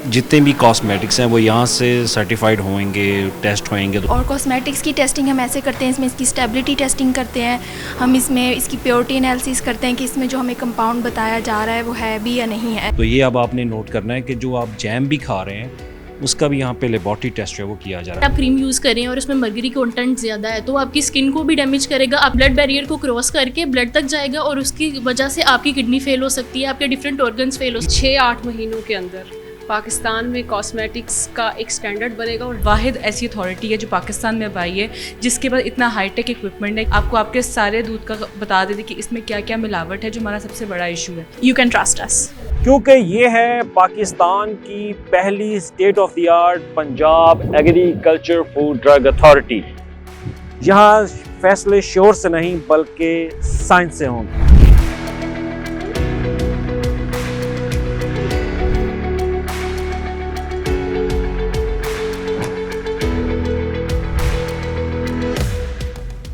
जितने भी कॉस्मेटिक्स हैं वो यहाँ से सर्टिफाइड होंगे, टेस्ट होंगे। और कॉस्मेटिक्स की टेस्टिंग हम ऐसे करते हैं, इसमें इसकी स्टेबिलिटी टेस्टिंग करते हैं, हम इसमें इसकी प्योरिटी एनालिसिस करते हैं कि इसमें जो हमें कंपाउंड बताया जा रहा है वो है भी या नहीं है। तो ये अब आपने नोट करना है कि जो आप जैम भी खा रहे हैं उसका भी यहाँ पे लेबोरेटरी टेस्ट है वो किया जा रहा है। आप क्रीम यूज़ करें और उसमें मर्करी कंटेंट ज़्यादा है तो आपकी स्किन को भी डैमेज करेगा, आप ब्लड बैरियर को क्रॉस करके ब्लड तक जाएगा और उसकी वजह से आपकी किडनी फेल हो सकती है, आपके डिफरेंट ऑर्गन्स फेल हो सकते हैं। 6-8 महीनों के अंदर पाकिस्तान में कॉस्मेटिक्स का एक स्टैंडर्ड बनेगा और वाहिद ऐसी अथॉरिटी है जो पाकिस्तान में अब आई है जिसके पास इतना हाईटेक इक्विपमेंट है, आपको आपके सारे दूध का बता देती कि इसमें क्या क्या मिलावट है, जो हमारा सबसे बड़ा इशू है। यू कैन ट्रस्ट अस, क्योंकि ये है पाकिस्तान की पहली state of the art Punjab agriculture food drug authority. यहाँ फैसले शोर से नहीं बल्कि साइंस से होंगे।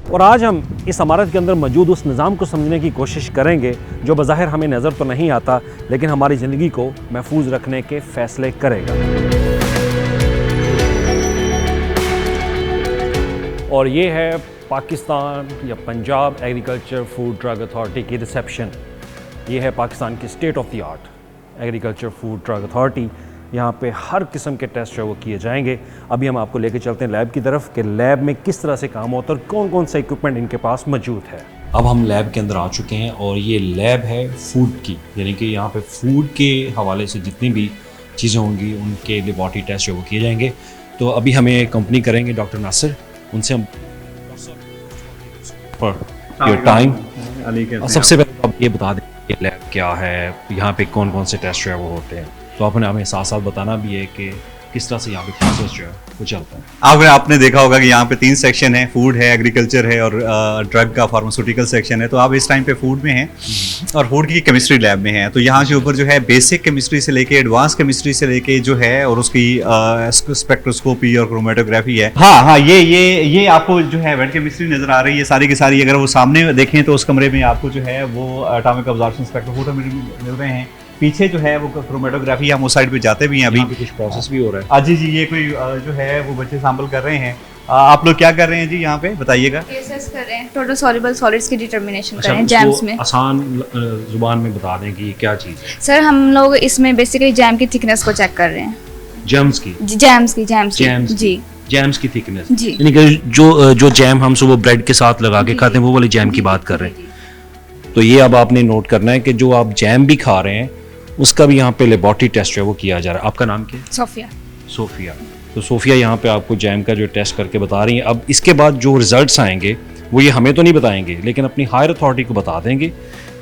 और आज हम इस इमारत के अंदर मौजूद उस निज़ाम को समझने की कोशिश करेंगे जो बज़ाहिर हमें नज़र तो नहीं आता लेकिन हमारी ज़िंदगी को महफूज रखने के फ़ैसले करेगा। और ये है पाकिस्तान या Punjab agriculture food drug authority की रिसेप्शन। ये है पाकिस्तान की state of the art agriculture food drug authority. यहाँ पे हर किस्म के टेस्ट जो वो किए जाएंगे। अभी हम आपको लेके चलते हैं लैब की तरफ कि लैब में किस तरह से काम होता है और कौन कौन सा इक्विपमेंट इनके पास मौजूद है। अब हम लैब के अंदर आ चुके हैं और ये लैब है फूड की, यानी कि यहाँ पे फूड के हवाले से जितनी भी चीज़ें होंगी उनके लेबॉरेटरी टेस्ट जो वो किए जाएंगे। तो अभी हमें कंपनी करेंगे डॉक्टर नासिर, उनसे हम योर टाइम। सबसे पहले आप ये बता दें कि लैब क्या है, यहाँ पे कौन कौन से टेस्ट जो है वो होते हैं। तो आपने हमें साथ साथ बताना भी है कि किस तरह से यहाँ पे प्रोसेस जो है वो चलता है। आपने देखा होगा कि यहाँ पे 3 सेक्शन है, फूड है, एग्रीकल्चर है और ड्रग का फार्मास्यूटिकल सेक्शन है। तो आप इस टाइम पे फूड में हैं और फूड की केमिस्ट्री लैब में हैं। तो यहाँ के ऊपर जो है बेसिक केमिस्ट्री से लेके एडवांस केमिस्ट्री से लेके जो है और उसकी स्पेक्ट्रोस्कोपी और क्रोमेटोग्राफी है। हाँ, ये आपको जो है वेट केमिस्ट्री नजर आ रही है सारी की सारी। अगर वो सामने देखें तो उस कमरे में आपको जो है वो एटॉमिक अब्जॉर्प्शन स्पेक्ट्रोफोटोमीटर मिल रहे हैं। पीछे जो है वो क्रोमेटोग्राफी, हम उस साइड पे जाते भी हैं अभी। कुछ प्रोसेस भी हो रहा है। जी, ये कोई जो है वो बच्चे सैंपल कर रहे हैं। आप लोग क्या कर रहे हैं जी यहाँ पे, बताइएगा। केसेस कर रहे हैं, टोटल सॉल्युबल सॉलिड्स की डिटरमिनेशन कर रहे हैं अच्छा, जैम्स में। आसान जुबान में बता दें कि ये क्या चीज़ है। सर हम लोग इसमें बेसिकली जैम की थिकनेस को चेक कर रहे हैं। जैम्स की जी जैम्स की थिकनेस जी। यानी कि जो जैम हम सुबह ब्रेड के साथ लगा के खाते हैं वो वाली जैम की बात कर रहे हैं। तो ये अब आपने नोट करना है कि जो आप जैम भी खा रहे हैं उसका भी यहाँ पे लेबॉरेटरी टेस्ट है वो किया जा रहा है। आपका नाम क्या है? सोफिया। तो सोफिया यहाँ पे आपको जैम का जो टेस्ट करके बता रही हैं। अब इसके बाद जो रिजल्ट्स आएंगे वो ये हमें तो नहीं बताएंगे लेकिन अपनी हायर अथॉरिटी को बता देंगे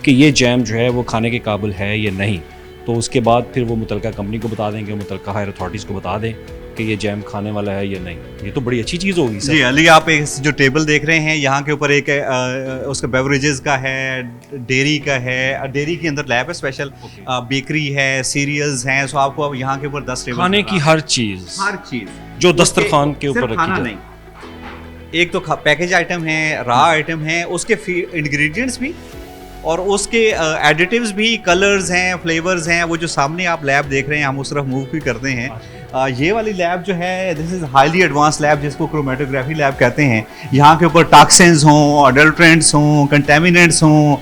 कि ये जैम जो है वो खाने के काबिल है या नहीं। तो उसके बाद फिर वो मुतलका कंपनी को बता देंगे, मुतलका हायर अथॉरिटीज़ को बता दें कि ये जैम खाने वाला है या नहीं। ये तो बड़ी अच्छी चीज़ होगी सर। जी अली, आप जो टेबल देख रहे हैं यहाँ के ऊपर एक उसका बेवरेजेस का है, डेयरी का है। डेयरी के अंदर लैब है स्पेशल, बेकरी है, सीरियल्स हैं। सो आपको अब यहाँ के ऊपर 10 टेबल खाने की हर चीज़ जो दस्तरखान के ऊपर रखी जाए। एक तो पैकेज आइटम है, रॉ आइटम है, उसके इंग्रेडिएंट्स भी और उसके एडिटिव्स भी, कलर्स हैं, फ्लेवर्स हैं। वो जो सामने आप लैब देख रहे हैं हम उस तरफ मूव भी करते हैं। ये वाली लैब जो है this is highly advance lab जिसको क्रोमेटोग्राफी लैब कहते हैं। यहाँ के ऊपर टॉक्सिन्स हों, अडल्ट्रेंट्स हों, कंटेमिनेंट्स हों,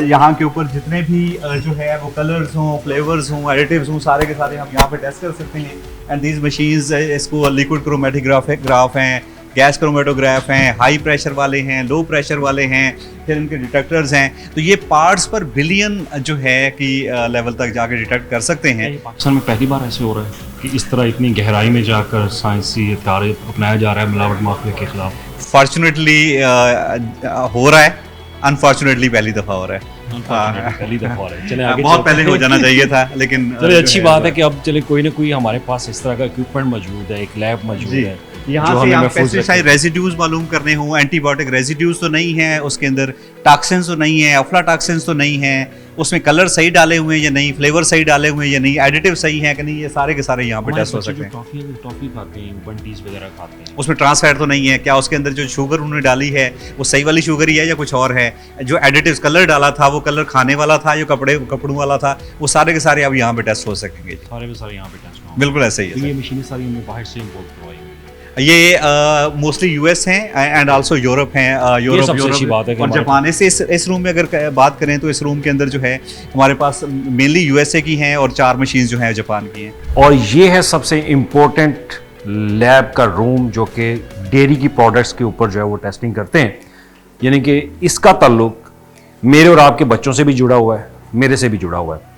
यहाँ के ऊपर जितने भी जो है वो कलर्स हों, फ्लेवर्स हों, एडिटिव्स हों, सारे के सारे हम यहाँ पे टेस्ट कर सकते हैं। एंड दीज मशीन्स, इसको लिक्विड क्रोमेटोग्राफ हैं, गैस क्रोमेटोग्राफ हैं, हाई प्रेशर वाले हैं, लो प्रेशर वाले हैं, फिर इनके डिटेक्टर्स हैं। तो ये पार्ट्स पर बिलियन जो है कि लेवल तक जाकर डिटेक्ट कर सकते हैं। पाकिस्तान में पहली बार ऐसे हो रहा है कि इस तरह इतनी गहराई में जाकर साइंसी तारे अपनाया जा रहा है मिलावट माफिया के खिलाफ। फॉर्चुनेटली हो रहा है, अनफॉर्चुनेटली पहली दफ़ा हो रहा है। पहली दफा हो रहा है। चले आगे बहुत पहले हो जाना चाहिए था लेकिन चलिए अच्छी बात है कि अब चले कोई ना कोई हमारे पास इस तरह का इक्विपमेंट मौजूद है, एक लैब मौजूद है यहाँ से आप पेस्टिसाइड रेजिड्यूज मालूम करने हो, एंटीबायोटिक रेजिड्यूज तो नहीं है उसके अंदर, टॉक्सिन्स तो नहीं है, अफ्लाटॉक्सिन्स तो नहीं है, उसमें कलर सही डाले हुए हैं या नहीं, फ्लेवर सही डाले हुए हैं या नहीं, एडिटिव सही है कि नहीं, ये सारे के सारे यहाँ पे टेस्ट हो सकते हैं। टॉफी खाते हैं, बंटीज वगैरह खाते हैं, उसमें ट्रांस फैट तो नहीं है, क्या उसके अंदर जो शुगर उन्होंने डाली है वो सही वाली शुगर ही है या कुछ और है, जो एडिटिव्स कलर डाला था वो कलर खाने वाला था या कपड़ों वाला था, वो सारे के सारे अब यहाँ पे टेस्ट हो सकेंगे। सारे के सारे यहाँ पे टेस्ट होंगे। बिल्कुल ऐसे ही है। ये मशीनें सारी हमें बाहर से इंपोर्ट करवाई हुई हैं। ये मोस्टली यूएस हैं एंड आल्सो यूरोप हैं, सबसे अच्छी बात है कि और हमारे जापान है। इस रूम में अगर बात करें तो इस रूम के अंदर जो है हमारे पास मेनली यूएसए की हैं और 4 मशीन जो हैं जापान की हैं। और ये है सबसे इम्पोर्टेंट लैब का रूम जो कि डेयरी की प्रोडक्ट्स के ऊपर जो है वो टेस्टिंग करते हैं, यानी कि इसका ताल्लुक मेरे और आपके बच्चों से भी जुड़ा हुआ है, मेरे से भी जुड़ा हुआ है।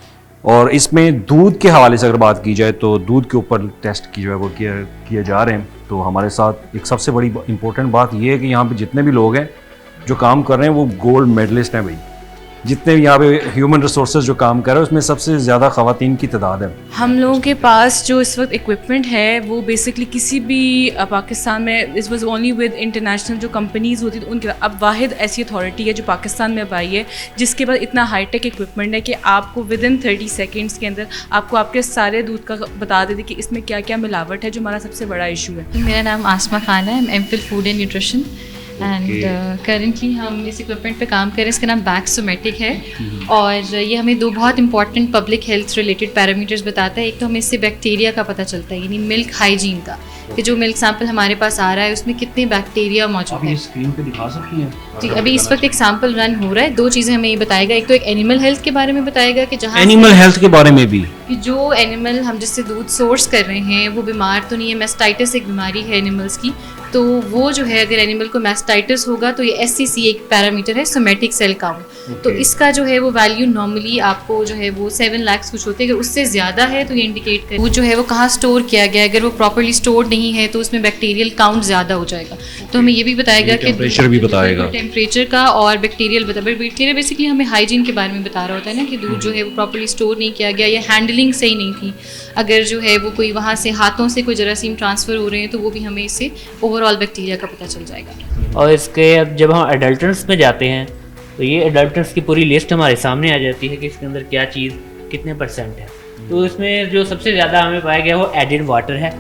और इसमें दूध के हवाले से अगर बात की जाए तो दूध के ऊपर टेस्ट की जो है वो किए जा रहे हैं। तो हमारे साथ एक सबसे बड़ी इंपॉर्टेंट बात ये है कि यहाँ पे जितने भी लोग हैं जो काम कर रहे हैं वो गोल्ड मेडलिस्ट हैं भाई। जितने भी यहाँ पे ह्यूमन रिसोर्सेज जो काम कर रहे हैं उसमें सबसे ज़्यादा ख़वातीन की तादाद है। हम लोगों के पास जो इस वक्त इक्विपमेंट है वो बेसिकली किसी भी पाकिस्तान में इस वाज ओनली विद इंटरनेशनल जो कंपनीज़ होती थी उनके, अब वाहिद ऐसी अथॉरिटी है जो पाकिस्तान में अब आई है जिसके पास इतना हाईटेक इक्विपमेंट है कि आपको विद इन 30 सेकेंड्स के अंदर आपको आपके सारे दूध का बता देते कि इसमें क्या क्या मिलावट है, जो हमारा सबसे बड़ा इशू है। मेरा नाम आसमा खान है, MPhil food and nutrition and currently हम इस इक्विपमेंट पे काम कर रहे हैं। इसका नाम बैक्सोमेटिक है और ये हमें 2 बहुत important public health related parameters बताता है। एक तो हमें इससे बैक्टीरिया का पता चलता है, यानी मिल्क हाइजीन का, कि जो मिल्क सैंपल हमारे पास आ रहा है उसमें कितने बैक्टीरिया मौजूद है। स्क्रीन पे दिखा सकती हैं? जी, अभी इस वक्त एक सैंपल रन हो रहा है। 2 चीज़ें हमें ये बताएगा, एक तो एक एनिमल हेल्थ के बारे में बताएगा कि जहाँ एनिमल हेल्थ के बारे में भी, कि जो एनिमल हम जिससे दूध सोर्स कर रहे हैं वो बीमार तो नहीं है। मैस्टाइटिस एक बीमारी है एनिमल्स की, तो वो जो है अगर एनिमल को मैस्टाइटिस होगा तो ये SCC एक पैरामीटर है, सोमेटिक सेल काउंट। तो इसका जो है वो वैल्यू नॉर्मली आपको जो है वो 7 लाख कुछ होते हैं। अगर उससे ज़्यादा है तो ये इंडिकेट करे वो जो है वो कहाँ स्टोर किया गया है। अगर वो प्रॉपर्ली स्टोर नहीं है तो उसमें बैक्टीरियल काउंट ज़्यादा हो जाएगा। तो हमें ये भी बताएगा कि टेम्परेचर भी बताएगा, टेम्परेचर का और बैक्टीरियल बैक्टीरिया बेसिकली हमें हाइजीन के बारे में बता रहा होता है ना, कि दूध जो है वो प्रॉपर्ली स्टोर नहीं किया गया या हैंडलिंग सही नहीं थी। अगर जो है वो कोई वहाँ से हाथों से कोई जरासीम ट्रांसफ़र हो रहे हैं तो वो भी हमें इससे ओवरऑल बैक्टीरिया का पता चल जाएगा। और इसके अब जब हम एडल्टर्स में जाते हैं तो ये एडल्टर्स की पूरी लिस्ट हमारे सामने आ जाती है कि इसके अंदर क्या चीज़ कितने % है। तो इसमें जो सबसे ज़्यादा हमें पाया गया वो एडिड वाटर है।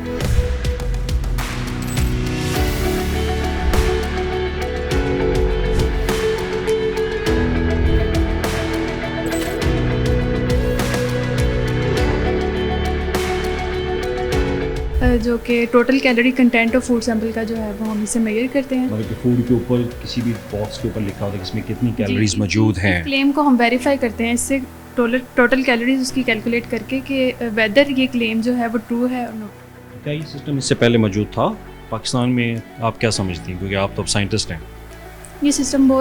जो कि total calorie content of food sample का जो है वो हम इसे मेजर करते हैं। मतलब कि फूड के ऊपर किसी भी बॉक्स के ऊपर लिखा होता है कि इसमें कितनी कैलोरीज मौजूद हैं। क्लेम को हम वेरीफाई करते हैं इससे टोटल कैलोरीज उसकी कैलकुलेट करके कि वेदर ये क्लेम जो है वो ट्रू है और नॉट। क्या ये सिस्टम इससे पहले मौजूद था पाकिस्तान में? आप क्या समझती हैं, क्योंकि आप तो अब साइंटिस्ट हैं। ये सिस्टम वो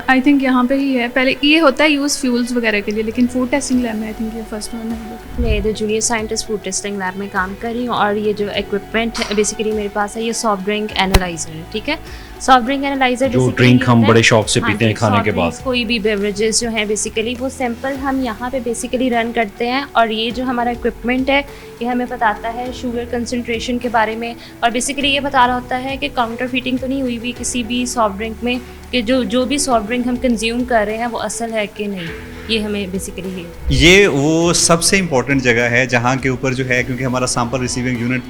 आई थिंक यहाँ पे ही है। पहले ये होता है यूज़ फ्यूल्स वगैरह के लिए, लेकिन फूड टेस्टिंग लैब में आई थिंक ये फर्स्ट वन है। मैं इधर junior scientist food testing lab में काम कर रही हूँ और ये जो इक्विपमेंट है बेसिकली मेरे पास है, ये सॉफ्ट ड्रिंक एनालाइजर है। ठीक है, सॉफ्ट ड्रिंक एनालाइजर जो ड्रिंक हम बड़े शौक से पीते हैं खाने के बाद, कोई भी बेवरेजेस जो हैं बेसिकली वो सैंपल हम यहाँ पे बेसिकली रन करते हैं। और ये जो हमारा इक्विपमेंट है ये हमें बताता है शुगर कंसंट्रेशन के बारे में, और बेसिकली ये बता रहा होता है कि काउंटर फीटिंग तो नहीं हुई हुई किसी भी सॉफ्ट ड्रिंक में, कि जो भी सॉफ्ट ड्रिंक हम कंज्यूम कर रहे हैं वो असल है कि नहीं। ये हमें बेसिकली ये वो सबसे इम्पॉर्टेंट जगह है जहाँ के ऊपर जो है, क्योंकि हमारा सैंपल रिसीविंग यूनिट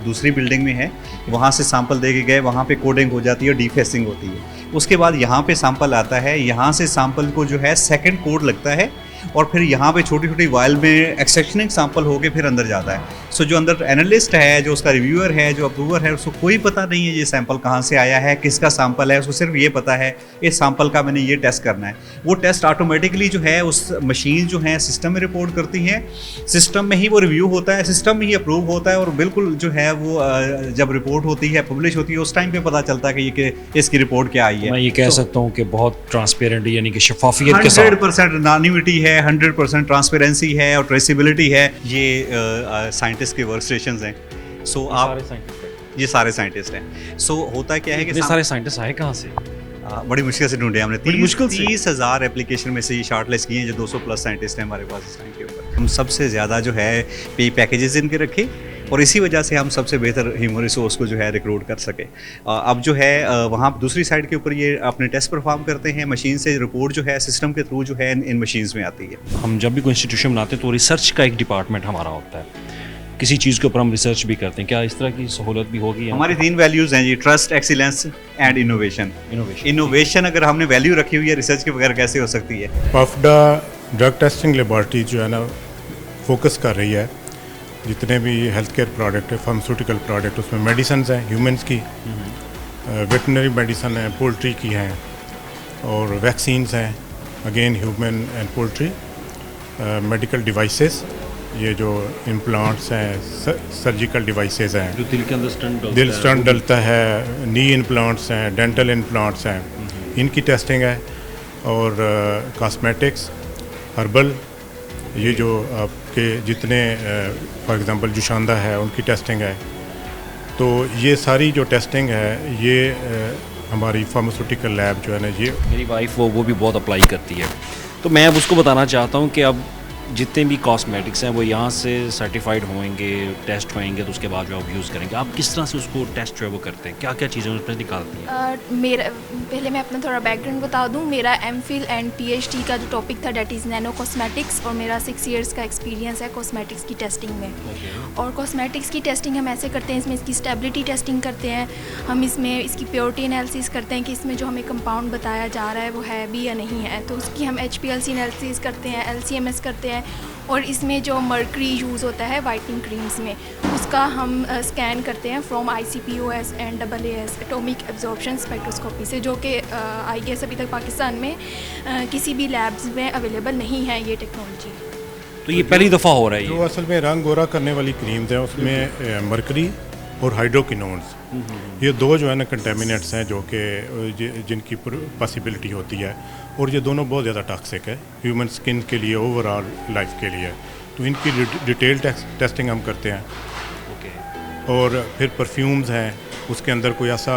दूसरी बिल्डिंग में है, वहाँ से सैंपल दे के गए, वहाँ पे कोडिंग हो जाती है और डीफेसिंग होती है। उसके बाद यहाँ पे सैंपल आता है, यहाँ से सैंपल को जो है सेकंड कोड लगता है और फिर यहाँ पे छोटी छोटी वायल में एक्सट्रैक्शनिंग सैंपल होके फिर अंदर जाता है। सो जो अंदर एनालिस्ट है, जो उसका रिव्यूअर है, जो अप्रूवर है, उसको कोई पता नहीं है ये सैंपल कहाँ से आया है, किसका सैंपल है। उसको सिर्फ ये पता है इस सैंपल का मैंने ये टेस्ट करना है। वो टेस्ट ऑटोमेटिकली जो है उस मशीन जो है सिस्टम में रिपोर्ट करती है, सिस्टम में ही वो रिव्यू होता है, सिस्टम में ही अप्रूव होता है और बिल्कुल जो है वो जब रिपोर्ट होती है, पब्लिश होती है, उस टाइम पे पता चलता है कि ये इसकी रिपोर्ट क्या आई है। मैं ये कह सकता हूँ कि बहुत ट्रांसपेरेंट, यानी कि शफाफियत के साथ 100% एनोनिमिटी है, 100% ट्रांसपेरेंसी है और ट्रेसिबिलिटी है। ये साइंटिस्ट के वर्क स्टेशंस हैं। सो आप ये सारे साइंटिस्ट हैं। सो होता क्या है कि सारे साइंटिस्ट आए कहाँ से? बड़ी मुश्किल से ढूंढे हमने। बड़ी मुश्किल से 30,000 एप्लीकेशन में से ये शॉर्टलिस्ट किए हैं, जो 200 प्लस साइंटिस्ट हैं हमारे पास इस टाइम के ऊपर। हम सबसे ज़्यादा जो है पे पैकेजेस इनके रखे और इसी वजह से हम सबसे बेहतर ह्यूमन रिसोर्स को जो है रिक्रूट कर सके। अब जो है वहाँ दूसरी साइड के ऊपर ये अपने टेस्ट परफॉर्म करते हैं, मशीन से रिपोर्ट जो है सिस्टम के थ्रू जो है इन मशीन्स में आती है। हम जब भी कोई इंस्टीट्यूशन बनाते हैं तो रिसर्च का एक डिपार्टमेंट हमारा होता है, किसी चीज़ के ऊपर हम रिसर्च भी करते हैं। क्या इस तरह की सहूलत भी होगी? हमारी 3 वैल्यूज़ हैं जी, trust, excellence and innovation. Innovation अगर हमने वैल्यू रखी हुई है, रिसर्च के बगैर कैसे हो सकती है? पाफडा ड्रग टेस्टिंग लेबॉर्ट्री जो है ना फोकस कर रही है जितने भी हेल्थ केयर प्रोडक्ट है, फार्मास्यूटिकल प्रोडक्ट, उसमें मेडिसिन हैं ह्यूमंस की, वेटनरी मेडिसन है, पोल्ट्री की हैं और वैक्सीन्स हैं, again human and poultry, medical devices, ये जो इम्प्लांट्स हैं, सर्जिकल डिवाइसेस हैं, जो दिल के अंदर दिल स्टंट डलता है, नी इम्प्लांट्स हैं, डेंटल इम्प्लांट्स हैं, इनकी टेस्टिंग है, और कॉस्मेटिक्स, हर्बल, ये जो आपके जितने फॉर एग्जांपल जुशांदा है उनकी टेस्टिंग है। तो ये सारी जो टेस्टिंग है ये हमारी फार्मास्यूटिकल लैब जो है ना, ये मेरी वाइफ वो भी बहुत अप्लाई करती है। तो मैं अब उसको बताना चाहता हूँ कि अब जितने भी कॉस्मेटिक्स हैं वो यहाँ से सर्टिफाइड होंगे, टेस्ट होंगे, तो उसके बाद जो आप यूज़ करेंगे, आप किस तरह से उसको टेस्ट जो है वो करते हैं, क्या क्या चीज़ें उसमें निकालती हैं? मेरा पहले मैं अपना थोड़ा बैकग्राउंड बता दूं। मेरा एमफिल एंड पीएचडी का जो टॉपिक था डेट इज़ नैनो कॉस्मेटिक्स, और मेरा 6 इयर्स का एक्सपीरियंस है कॉस्मेटिक्स की टेस्टिंग में। और कॉस्मेटिक्स की टेस्टिंग हम ऐसे करते हैं, इसमें इसकी स्टेबिलिटी टेस्टिंग करते हैं, हम इसमें इसकी प्योरिटी एनालिसिस करते हैं कि इसमें जो हमें कंपाउंड बताया जा रहा है वो है भी या नहीं है, तो उसकी हम HPLC एनालिसिस करते हैं, LCMS करते हैं, और इसमें जो मर्करी यूज़ होता है वाइटनिंग क्रीम्स में, उसका हम स्कैन करते हैं from ICPOS and AAS atomic absorption spectroscopy से, जो कि आई गेस अभी तक पाकिस्तान में किसी भी लैब्स में अवेलेबल नहीं है ये टेक्नोलॉजी। तो ये पहली दफ़ा हो रहा है। जो असल में रंग गोरा करने वाली क्रीम्स हैं उसमें मर्करी और हाइड्रोकिनोन्स, ये 2 जो है ना कंटेमिनेंट्स हैं जो कि जिनकी पॉसिबिलिटी होती है, और ये दोनों बहुत ज़्यादा टॉक्सिक है ह्यूमन स्किन के लिए, ओवरऑल लाइफ के लिए। तो इनकी डिटेल टेस्टिंग हम करते हैं। और फिर परफ्यूम्स हैं, उसके अंदर कोई ऐसा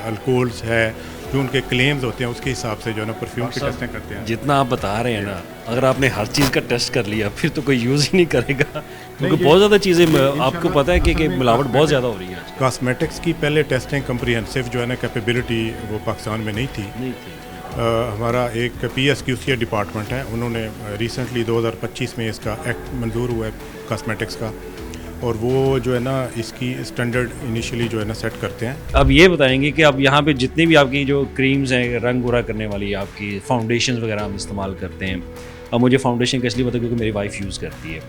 अल्कोहल्स है जो उनके क्लेम्स होते हैं, उसके हिसाब से जो है ना परफ्यूम की टेस्टिंग करते हैं। जितना आप बता रहे हैं ना, अगर आपने हर चीज़ का टेस्ट कर लिया फिर तो कोई यूज़ ही नहीं करेगा, क्योंकि बहुत ज़्यादा चीज़ें आपको पता है कि मिलावट बहुत ज़्यादा हो रही है आज। कॉस्मेटिक्स की पहले टेस्टिंग कम्प्रीहेंसिव जो है ना कैपेबिलिटी वो पाकिस्तान में नहीं थी। हमारा एक PSQC डिपार्टमेंट है, उन्होंने रिसेंटली 2025 में इसका एक्ट मंजूर हुआ है कॉस्मेटिक्स का, और वो जो है ना इसकी स्टैंडर्ड इनिशियली जो है ना सेट करते हैं। अब ये बताएंगे कि अब यहाँ पे जितनी भी आपकी जो क्रीम्स हैं रंग गोरा करने वाली, आपकी फाउंडेशन वगैरह हम इस्तेमाल करते हैं। अब मुझे फाउंडेशन का इसलिए पता है क्योंकि मेरी वाइफ यूज़ करती है।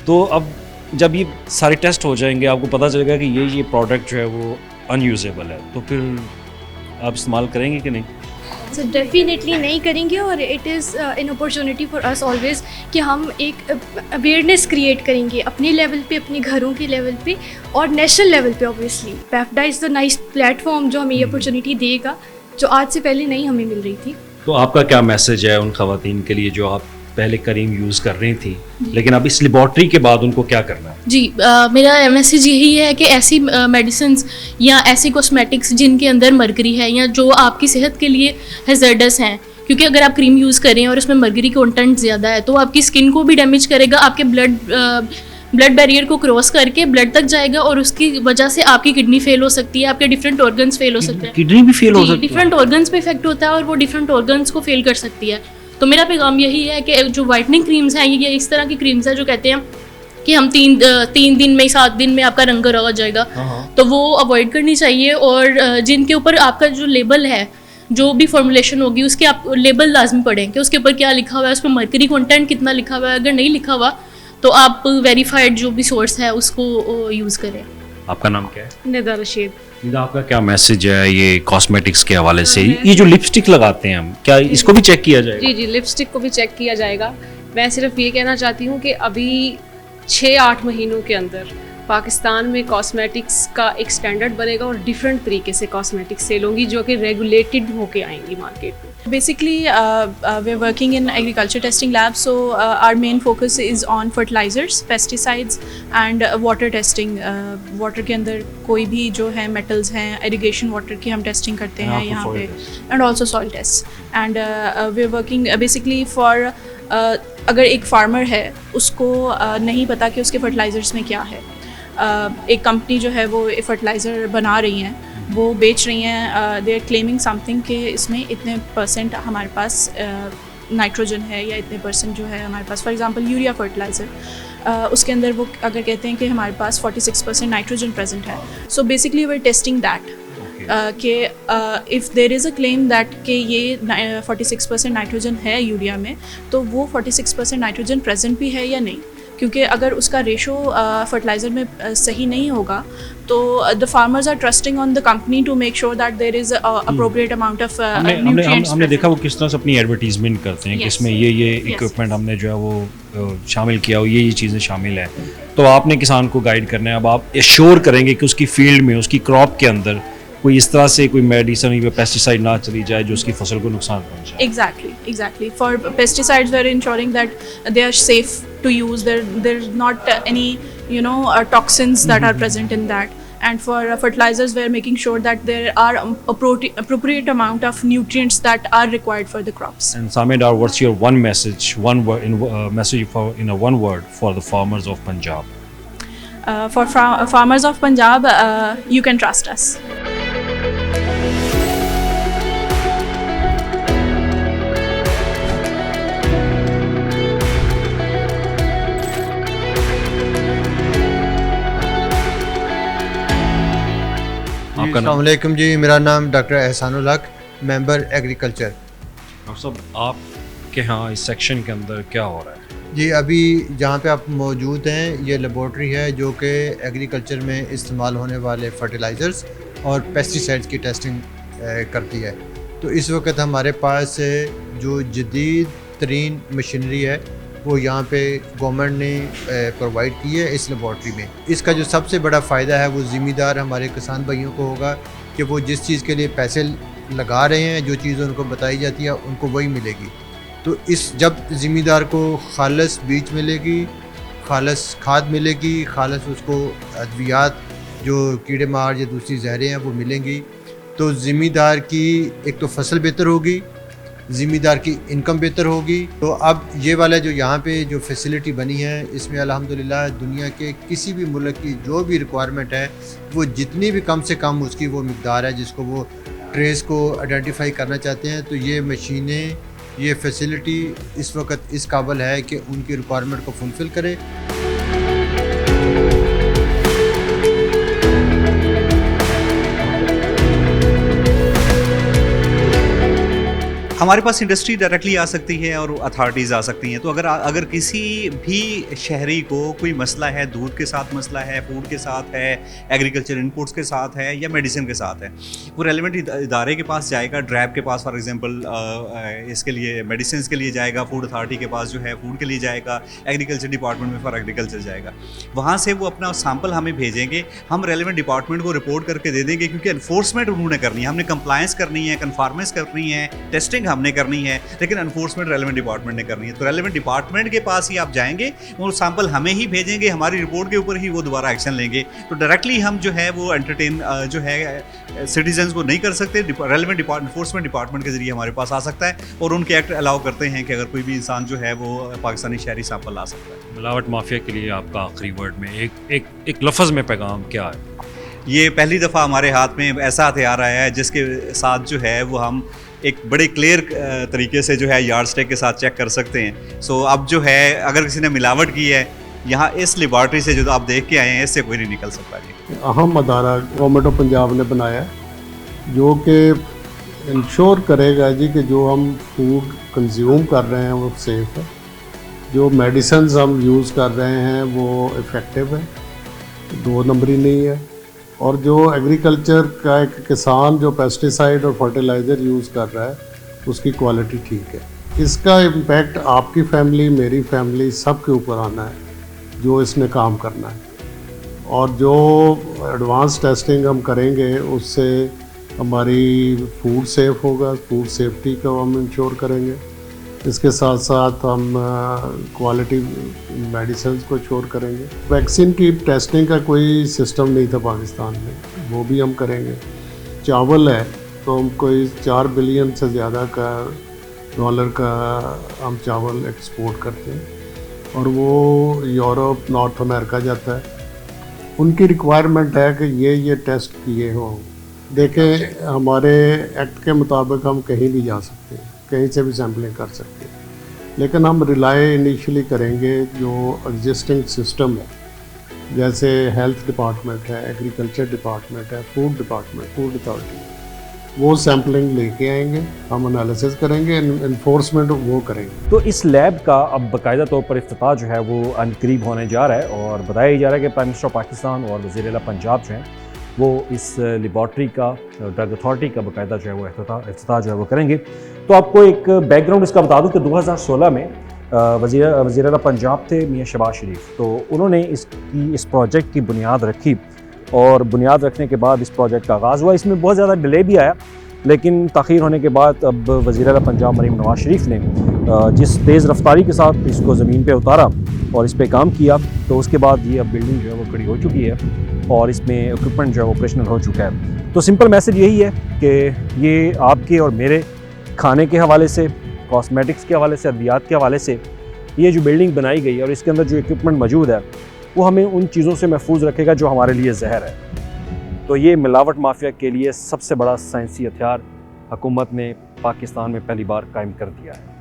तो अब जब ये सारे टेस्ट हो जाएंगे आपको पता चलेगा कि ये प्रोडक्ट जो है वो अनयूजेबल है, तो फिर आप इस्तेमाल करेंगे कि नहीं? सो डेफिनेटली नहीं करेंगे, और it is an opportunity for us always कि हम एक अवेयरनेस क्रिएट करेंगे अपने लेवल पे, अपने घरों के लेवल पे और नेशनल लेवल पे। Obviously PAFDA is the nice platform जो हमें ये अपॉर्चुनिटी देगा, जो आज से पहले नहीं हमें मिल रही थी। तो आपका क्या मैसेज है उन ख़वातीन के लिए जो आप पहले करीम यूज़ कर रही थी, लेकिन अब इस लेबॉर्ट्री के बाद उनको क्या करना है? जी, मेरा मैसेज यही है कि ऐसी मेडिसिन्स या ऐसी कॉस्मेटिक्स जिनके अंदर मर्करी है या जो आपकी सेहत के लिए हैज़र्डस हैं, क्योंकि अगर आप क्रीम यूज़ करें और उसमें मर्करी कंटेंट ज़्यादा है तो आपकी स्किन को भी डैमेज करेगा, आपके ब्लड बैरियर को क्रॉस करके ब्लड तक जाएगा, और उसकी वजह से आपकी किडनी फेल हो सकती है, आपके डिफरेंट ऑर्गन्स फेल हो सकते हैं। किडनी भी फेल हो सकती है? डिफरेंट ऑर्गन्स पे इफेक्ट होता है और वो डिफरेंट ऑर्गन्स को फेल कर सकती है। तो मेरा पैगाम यही है कि जो वाइटनिंग क्रीम्स हैं ये इस तरह की क्रीम्स है जो कहते हैं कि हम 3 दिन में 7 दिन में आपका रंग आ जाएगा, तो वो अवॉइड करनी चाहिए। और जिनके ऊपर आपका जो लेबल है, जो भी फॉर्मुलेशन होगी उसके आप लेबल लाजमी पढ़ें कि उसके ऊपर क्या लिखा हुआ है, उस पर मर्करी कंटेंट कितना लिखा हुआ है। अगर नहीं लिखा हुआ तो आप वेरीफाइड जो भी सोर्स है उसको यूज़ करें। आपका नाम क्या है? निदा रशीद। निदा, आपका क्या मैसेज है ये कॉस्मेटिक्स के हवाले से? ये जो लिपस्टिक लगाते हैं हम, क्या इसको भी चेक किया जाएगा? जी, लिपस्टिक को भी चेक किया जाएगा। मैं सिर्फ ये कहना चाहती हूँ कि अभी 6-8 महीनों के अंदर पाकिस्तान में कॉस्मेटिक्स का एक स्टैंडर्ड बनेगा और डिफरेंट तरीके से कॉस्मेटिक्स सेल होंगी जो कि रेगुलेटेड होके आएंगी मार्केट में। Basically, we're working in agriculture testing lab, so our main focus is on fertilizers, pesticides and water testing. Water के अंदर कोई भी जो है metals हैं, irrigation water की हम testing करते हैं यहाँ पे, and also soil tests. And we're working basically for अगर एक farmer है उसको नहीं पता कि उसके fertilizers में क्या है, एक कंपनी जो है वो फर्टिलाइज़र बना रही हैं, वो बेच रही हैं, दे आर क्लेमिंग समथिंग कि इसमें इतने % हमारे पास नाइट्रोजन है या इतने % जो है हमारे पास, फॉर एग्जांपल यूरिया फर्टिलाइज़र, उसके अंदर वो अगर कहते हैं कि हमारे पास 46% नाइट्रोजन प्रेजेंट है, so basically we are testing that कि if there is a claim that कि ये 46% नाइट्रोजन है यूरिया में, तो वो 46% नाइट्रोजन प्रेजेंट भी है या नहीं, क्योंकि अगर उसका रेशो फर्टिलाइज़र में सही नहीं होगा तो the farmers are trusting on the company to make sure that there is appropriate amount of nutrients. हमने देखा वो किस तरह से अपनी एडवर्टीजमेंट करते हैं कि Yes. इसमें ये इक्विपमेंट हमने जो है वो शामिल किया हो, ये चीज़ें शामिल हैं। तो आपने किसान को गाइड करना है, अब आप एश्योर करेंगे कि उसकी फील्ड में, उसकी क्रॉप के अंदर कोई इस तरह से कोई मेडिसिन या पेस्टिसाइड ना चली जाए जो उसकी फसल को नुकसान पहुंचाए। Exactly. For pesticides, we're ensuring that they are safe to use. There's not any, toxins that are present in that. And for fertilizers, we're making sure that there are appropriate amount of nutrients that are required for the crops. And Samed Dar, what's your one message, one word in one word for the farmers of Punjab? For farmers of Punjab, you can trust us. आपका अस्सलाम वालेकुम जी, मेरा नाम doctor Ehsanul हक, member agriculture. Doctor साहब, आपके यहाँ इस सेक्शन के अंदर क्या हो रहा है? जी, अभी जहाँ पे आप मौजूद हैं ये लेबॉर्ट्री है जो कि एग्रीकल्चर में इस्तेमाल होने वाले फर्टिलाइज़र्स और पेस्टिसाइड्स की टेस्टिंग करती है। तो इस वक्त हमारे पास जो जदीद तरीन मशीनरी है वो यहाँ पे गवर्नमेंट ने प्रोवाइड की है इस लेबॉर्ट्री में। इसका जो सबसे बड़ा फ़ायदा है वो ज़िम्मेदार हमारे किसान भाइयों को होगा कि वो जिस चीज़ के लिए पैसे लगा रहे हैं, जो चीज़ उनको बताई जाती है उनको वही मिलेगी। तो जब ज़िम्मेदार को खालस बीज मिलेगी, खालस खाद मिलेगी, खालस उसको अद्वियात जो कीड़े मार या दूसरी जहरें हैं वो मिलेंगी, तो ज़िम्मेदार की एक तो फसल बेहतर होगी, ज़िम्मेदार की इनकम बेहतर होगी। तो अब ये वाला जो यहाँ पे जो फैसिलिटी बनी है इसमें अल्हम्दुलिल्लाह दुनिया के किसी भी मुल्क की जो भी रिक्वायरमेंट है वो जितनी भी कम से कम उसकी वो मिकदार है जिसको वो ट्रेस को आइडेंटिफाई करना चाहते हैं, तो ये मशीनें, ये फैसिलिटी इस वक्त इस काबिल है कि उनकी रिक्वायरमेंट को फुलफ़िल करे। हमारे पास इंडस्ट्री डायरेक्टली आ सकती है और अथॉरिटीज़ आ सकती हैं। तो अगर किसी भी शहरी को कोई मसला है, दूध के साथ मसला है, फूड के साथ है, एग्रीकल्चर इनपुट्स के साथ है या मेडिसिन के साथ है, वो रेलिवेंट इदारे के पास जाएगा, ड्रैब के पास फॉर एग्जांपल इसके लिए मेडिसिन के लिए जाएगा, फूड अथॉरिटी के पास जो है फूड के लिए जाएगा, एग्रीकल्चर डिपार्टमेंट में फॉर एग्रीकल्चर जाएगा। वहाँ से वो अपना सैंपल हमें भेजेंगे, हम रेलिवेंट डिपार्टमेंट को रिपोर्ट करके दे देंगे, क्योंकि एनफोर्समेंट उन्होंने करनी है, हमने कंप्लायंस करनी है, कन्फॉर्मेंस करनी है, टेस्टिंग हमने करनी है, लेकिन एनफोर्समेंट रेलेवेंट डिपार्टमेंट ने करनी है। तो रेलेवेंट डिपार्टमेंट के पास ही आप जाएंगे, वो सैंपल हमें ही भेजेंगे, हमारी रिपोर्ट के ऊपर ही वो दोबारा एक्शन लेंगे। तो डायरेक्टली हम जो है वो एंटरटेन जो है सिटीजन्स को नहीं कर सकते, रेलेवेंट एनफोर्समेंट डिपार्टमेंट के जरिए हमारे पास आ सकता है और उनके एक्ट अलाउ करते हैं कि अगर कोई भी इंसान जो है वो पाकिस्तानी शहरी सैंपल ला सकता है। मिलावट माफिया के लिए आपका आखिरी वर्ड में एक लफ्ज़ में पैगाम क्या है? ये पहली दफ़ा हमारे हाथ में ऐसा हथियार आया है जिसके साथ जो है वो हम एक बड़े क्लियर तरीके से जो है यार्ड स्टिक के साथ चेक कर सकते हैं। सो अब जो है अगर किसी ने मिलावट की है यहाँ इस लेबॉर्ट्री से जो आप देख के आए हैं, इससे कोई नहीं निकल सकता जी। अहम अदारा गवर्नमेंट ऑफ पंजाब ने बनाया है जो कि इंश्योर करेगा जी कि जो हम फूड कंज्यूम कर रहे हैं वो सेफ़ है, जो मेडिसिन हम यूज़ कर रहे हैं वो इफ़ेक्टिव है, 2 नंबरी नहीं है, और जो एग्रीकल्चर का एक किसान जो पेस्टिसाइड और फर्टिलाइज़र यूज़ कर रहा है उसकी क्वालिटी ठीक है। इसका इम्पैक्ट आपकी फैमिली, मेरी फैमिली, सब के ऊपर आना है जो इसने काम करना है। और जो एडवांस टेस्टिंग हम करेंगे उससे हमारी फूड सेफ होगा, फूड सेफ्टी का हम इंश्योर करेंगे। इसके साथ साथ हम क्वालिटी मेडिसिन को इंश्योर करेंगे। वैक्सीन की टेस्टिंग का कोई सिस्टम नहीं था पाकिस्तान में, वो भी हम करेंगे। चावल है तो हम कोई 4 बिलियन से ज़्यादा का डॉलर का हम चावल एक्सपोर्ट करते हैं और वो यूरोप, नॉर्थ अमेरिका जाता है। उनकी रिक्वायरमेंट है कि ये टेस्ट किए हों। देखें, हमारे एक्ट के मुताबिक हम कहीं भी जा सकते हैं, कहीं से भी सैम्पलिंग कर सकते हैं, लेकिन हम रिलाई इनिशियली करेंगे जो एग्जिस्टिंग सिस्टम है, जैसे हेल्थ डिपार्टमेंट है, एग्रीकल्चर डिपार्टमेंट है, फूड डिपार्टमेंट, फूड अथॉरिटी, वो सैम्पलिंग लेके आएंगे, हम एनालिसिस करेंगे, इन्फोर्समेंट वो करेंगे। तो इस लैब का अब बाकायदा तौर पर इफ्तिताह जो है वो अनकरीब होने जा रहा है और बताया जा रहा है कि प्राइम मिनिस्टर ऑफ पाकिस्तान और वज़ीर आला पंजाब जो हैं वो इस लेबॉर्ट्री का, ड्रग अथॉरिटी का बाकायदा जो है वो इफ्तिताह जो है वो करेंगे। तो आपको एक बैकग्राउंड इसका बता दूं कि 2016 में वज़ीर आला पंजाब थे मियां शहबाज शरीफ, तो उन्होंने इस प्रोजेक्ट की बुनियाद रखी और बुनियाद रखने के बाद इस प्रोजेक्ट का आगाज़ हुआ। इसमें बहुत ज़्यादा डिले भी आया, लेकिन ताख़ीर होने के बाद अब वज़ीर आला पंजाब मरीम नवाज़ शरीफ ने जिस तेज़ रफ्तारी के साथ इसको ज़मीन पे उतारा और इस पे काम किया, तो उसके बाद ये अब बिल्डिंग जो है वो खड़ी हो चुकी है और इसमें इक्विपमेंट जो है ऑपरेशनल हो चुका है। तो सिंपल मैसेज यही है कि ये आपके और मेरे खाने के हवाले से, कॉस्मेटिक्स के हवाले से, अद्वियात के हवाले से ये जो बिल्डिंग बनाई गई है और इसके अंदर जो इक्विपमेंट मौजूद है वो हमें उन चीज़ों से महफूज रखेगा जो हमारे लिए जहर है। तो ये मिलावट माफिया के लिए सबसे बड़ा साइंसी हथियार हुकूमत ने पाकिस्तान में पहली बार कायम कर दिया है।